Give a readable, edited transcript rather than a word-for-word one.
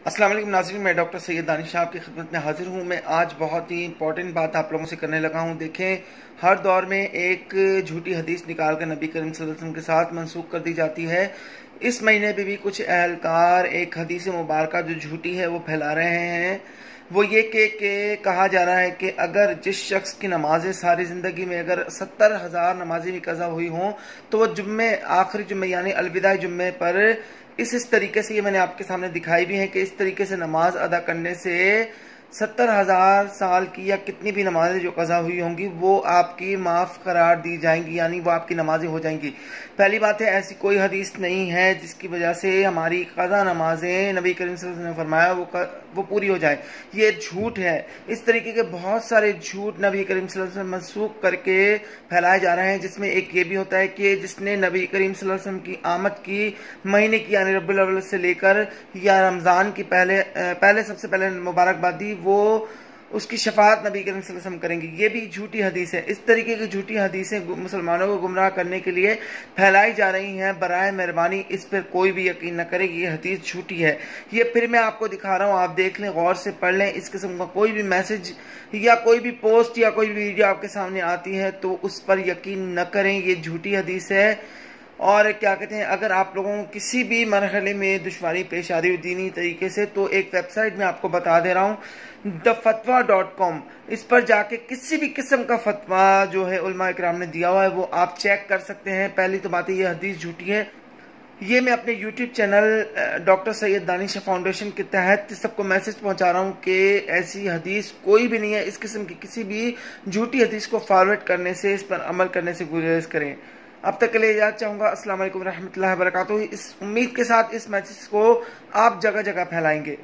अस्सलाम वालेकुम नाज़रीन, मैं डॉक्टर सैयद दानिश साहब की खिदमत में हाजिर हूँ। मैं आज बहुत ही इंपॉर्टेंट बात आप लोगों से करने लगा हूँ। देखें, हर दौर में एक झूठी हदीस निकाल कर नबी करीम सल्लल्लाहु अलैहि वसल्लम के साथ मनसूख कर दी जाती है। इस महीने में भी कुछ अहलकार एक हदीस मुबारक जो झूठी है वो फैला रहे हैं। वो ये कि कहा जा रहा है कि अगर जिस शख्स की नमाजें सारी ज़िंदगी में अगर 70,000 नमाजें भी कज़ा हुई हों तो वह जुम्मे आखिरी जुम्मे यानी अलविदाई जुम्मे पर इस तरीके से, ये मैंने आपके सामने दिखाई भी है कि इस तरीके से नमाज अदा करने से 70,000 साल की या कितनी भी नमाजें जो कज़ा हुई होंगी वो आपकी माफ़ करार दी जाएंगी, यानी वो आपकी नमाजें हो जाएंगी। पहली बात है, ऐसी कोई हदीस नहीं है जिसकी वजह से हमारी कज़ा नमाजें नबी करीम सल्लल्लाहु अलैहि वसल्लम ने फरमाया वो पूरी हो जाए। ये झूठ है। इस तरीके के बहुत सारे झूठ नबी करीम सल्लल्लाहु अलैहि वसल्लम मनसूख करके फैलाए जा रहे हैं, जिसमें एक ये भी होता है कि जिसने नबी करीम सल्लल्लाहु अलैहि वसल्लम की आमद की महीने की यानी रब्बुल अव्वल से लेकर या रमज़ान की पहले सबसे पहले मुबारकबाद दी, वो उसकी शफाअत नबी करीम सल्लल्लाहु अलैहि वसल्लम करेंगे। ये भी झूठी हदीस है। इस तरीके की झूठी हदीसें मुसलमानों को गुमराह करने के लिए फैलाई जा रही हैं। बराए मेहरबानी इस पर कोई भी यकीन न करे कि ये हदीस झूठी है। ये फिर मैं आपको दिखा रहा हूँ, आप देख लें, गौर से पढ़ लें। इस किस्म का कोई भी मैसेज या कोई भी पोस्ट या कोई भी वीडियो आपके सामने आती है तो उस पर यकीन न करें, ये झूठी हदीस है। और क्या कहते हैं, अगर आप लोगों को किसी भी मरहले में दुश्वारी पेश आ रही हो दीनी तरीके से, तो एक वेबसाइट में आपको बता दे रहा हूँ, thefatwa.com। इस पर जाके किसी भी किस्म का फतवा जो है उलमा इकराम ने दिया हुआ है वो आप चेक कर सकते हैं। पहली तो बात है, ये हदीस झूठी है। ये मैं अपने YouTube channel doctor Syed Danish foundation के तहत सबको मैसेज पहुंचा रहा हूं कि ऐसी हदीस कोई भी नहीं है। इस किस्म की किसी भी झूठी हदीस को फॉरवर्ड करने से, इस पर अमल करने से गुरेज करें। अब तक के लिए इजाज़त चाहूँगा। अस्सलाम वालेकुम रहमतुल्लाहि व बरकातुहू। इस उम्मीद के साथ इस मैसेज को आप जगह जगह फैलाएंगे।